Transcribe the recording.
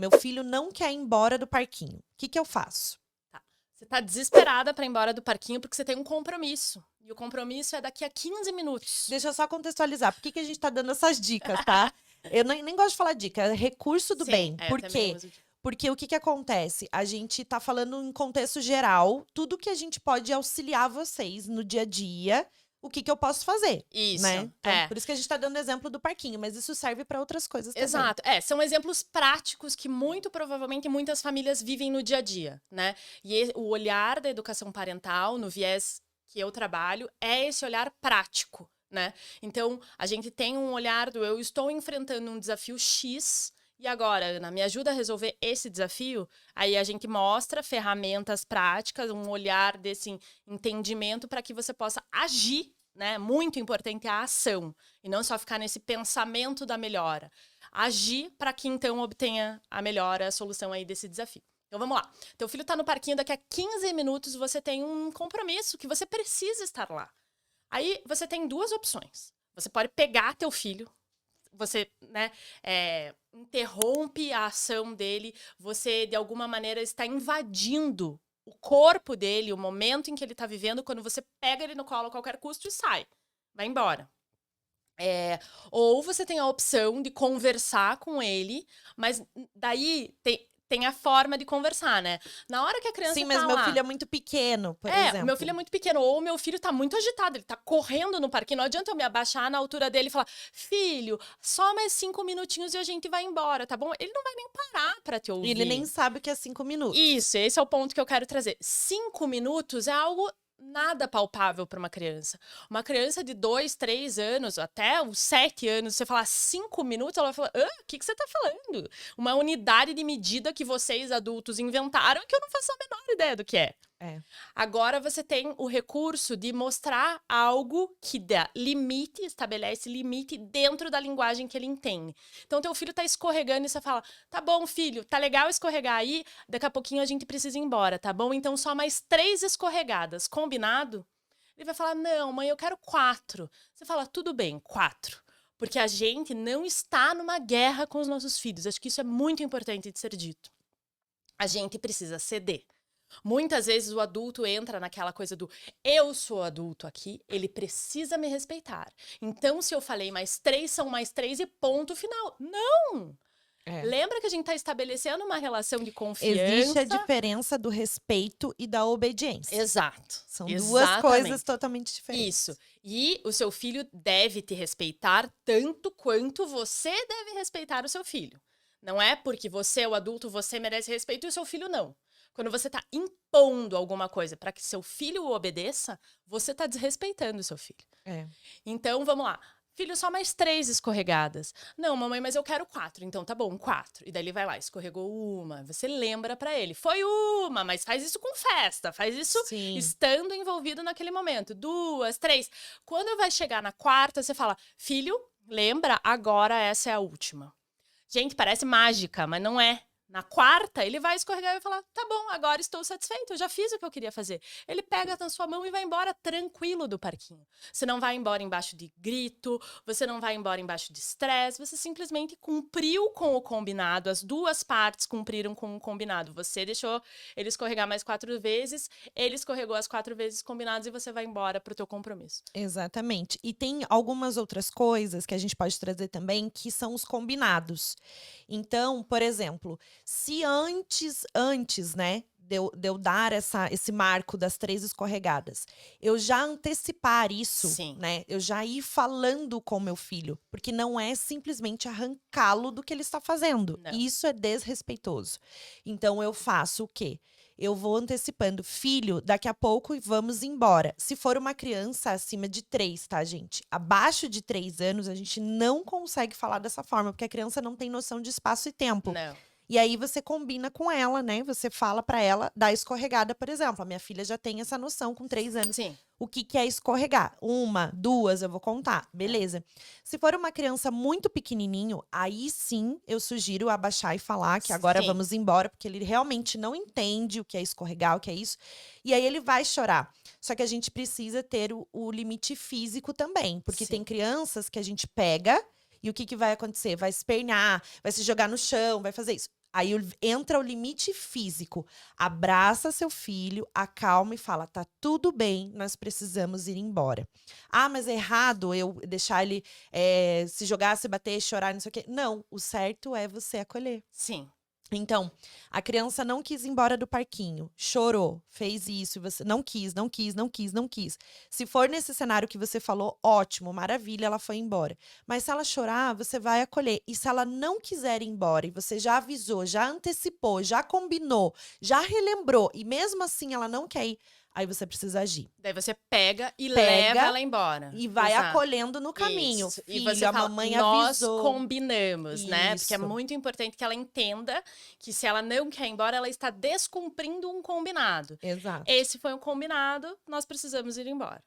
Meu filho não quer ir embora do parquinho. O que eu faço? Você tá desesperada pra ir embora do parquinho porque você tem um compromisso. E o compromisso é daqui a 15 minutos. Deixa eu só contextualizar. Por que a gente tá dando essas dicas, tá? Eu nem gosto de falar dica, é recurso do Sim, bem. eu Por também quê? uso. Porque o que acontece? A gente tá falando em contexto geral, tudo que a gente pode auxiliar vocês no dia a dia, o que eu posso fazer, Isso, né? Então, por isso que a gente tá dando exemplo do parquinho, mas isso serve para outras coisas também. Exato. São exemplos práticos que muito provavelmente muitas famílias vivem no dia a dia, né? E o olhar da educação parental, no viés que eu trabalho, é esse olhar prático, né? Então, a gente tem um olhar do eu estou enfrentando um desafio X e agora, Ana, me ajuda a resolver esse desafio? Aí a gente mostra ferramentas práticas, um olhar desse entendimento para que você possa agir, né? Muito importante a ação e não só ficar nesse pensamento da melhora. Agir para que então obtenha a melhora, a solução aí desse desafio. Então vamos lá. Teu filho está no parquinho, daqui a 15 minutos você tem um compromisso que você precisa estar lá. Aí você tem duas opções. Você pode pegar teu filho, você, né, interrompe a ação dele, você de alguma maneira está invadindo o corpo dele, o momento em que ele está vivendo, quando você pega ele no colo a qualquer custo e sai, vai embora. Ou você tem a opção de conversar com ele, mas daí tem a forma de conversar, né? Na hora que a criança Sim, tá mas meu lá... filho é muito pequeno, por exemplo. o meu filho é muito pequeno, ou o meu filho tá muito agitado, ele tá correndo no parquinho, não adianta eu me abaixar na altura dele e falar, filho, só mais 5 minutinhos e a gente vai embora, tá bom? Ele não vai nem parar pra te ouvir. Ele nem sabe o que é 5 minutos. Isso, esse é o ponto que eu quero trazer. 5 minutos é algo nada palpável para uma criança. Uma criança de 2, 3 anos, até os 7 anos, você falar 5 minutos, ela vai falar, o que você tá falando? Uma unidade de medida que vocês adultos inventaram que eu não faço a menor ideia do que é. Agora você tem o recurso de mostrar algo que dá limite, estabelece limite dentro da linguagem que ele entende. Então, teu filho tá escorregando e você fala, tá bom, filho, tá legal escorregar aí, daqui a pouquinho a gente precisa ir embora, tá bom? Então, só mais 3 escorregadas, combinado? Ele vai falar, não, mãe, eu quero 4. Você fala, tudo bem, 4. Porque a gente não está numa guerra com os nossos filhos. Acho que isso é muito importante de ser dito. A gente precisa ceder. Muitas vezes o adulto entra naquela coisa do eu sou adulto aqui, ele precisa me respeitar. Então, se eu falei mais 3, são mais 3 e ponto final. Não! Lembra que a gente está estabelecendo uma relação de confiança. Existe a diferença do respeito e da obediência. Exato. São duas coisas totalmente diferentes. Isso. E o seu filho deve te respeitar tanto quanto você deve respeitar o seu filho. Não é porque você é o adulto, você merece respeito e o seu filho não. Quando você está impondo alguma coisa para que seu filho o obedeça, você está desrespeitando o seu filho. Então, vamos lá. Filho, só mais 3 escorregadas. Não, mamãe, mas eu quero 4. Então, tá bom, 4. E daí ele vai lá, escorregou uma. Você lembra pra ele. Foi uma, mas faz isso com festa. Faz isso estando envolvido naquele momento. 2, 3. Quando vai chegar na 4ª, você fala, filho, lembra, agora essa é a última. Gente, parece mágica, mas não é. Na 4ª, ele vai escorregar e vai falar, tá bom, agora estou satisfeito, eu já fiz o que eu queria fazer. Ele pega na sua mão e vai embora tranquilo do parquinho. Você não vai embora embaixo de grito, você não vai embora embaixo de estresse, você simplesmente cumpriu com o combinado, as duas partes cumpriram com o combinado. Você deixou ele escorregar mais 4 vezes, ele escorregou as 4 vezes combinadas e você vai embora pro teu compromisso. Exatamente. E tem algumas outras coisas que a gente pode trazer também, que são os combinados. Então, por exemplo, se antes, né, de eu dar esse marco das 3 escorregadas, eu já antecipar isso, né, eu já ir falando com meu filho, porque não é simplesmente arrancá-lo do que ele está fazendo. Não. Isso é desrespeitoso. Então, eu faço o quê? Eu vou antecipando, filho, daqui a pouco vamos embora. Se for uma criança acima de 3, tá, gente? Abaixo de 3 anos, a gente não consegue falar dessa forma, porque a criança não tem noção de espaço e tempo. Não. E aí você combina com ela, né? Você fala pra ela da escorregada, por exemplo. A minha filha já tem essa noção com 3 anos. Sim. O que é escorregar? 1, 2, eu vou contar. Beleza. Se for uma criança muito pequenininho, aí sim eu sugiro abaixar e falar que agora vamos embora, porque ele realmente não entende o que é escorregar, o que é isso. E aí ele vai chorar. Só que a gente precisa ter o limite físico também, porque tem crianças que a gente pega e o que vai acontecer? Vai espernear, vai se jogar no chão, vai fazer isso. Aí entra o limite físico. Abraça seu filho, acalma e fala: tá tudo bem, nós precisamos ir embora. Ah, mas é errado eu deixar ele se jogar, se bater, chorar, não sei o quê. Não, o certo é você acolher. Sim. Então, a criança não quis ir embora do parquinho, chorou, fez isso, e você não quis, não quis, não quis, não quis. Se for nesse cenário que você falou, ótimo, maravilha, ela foi embora. Mas se ela chorar, você vai acolher. E se ela não quiser ir embora, e você já avisou, já antecipou, já combinou, já relembrou, e mesmo assim ela não quer ir, aí você precisa agir. Daí você pega e Pega leva ela embora. E vai Exato. acolhendo no caminho. Isso. E Filho, você a fala, mamãe nós avisou. combinamos, né? Porque é Isso. muito importante que ela entenda que se ela não quer ir embora, ela está descumprindo um combinado. Exato. Esse foi um combinado, nós precisamos ir embora.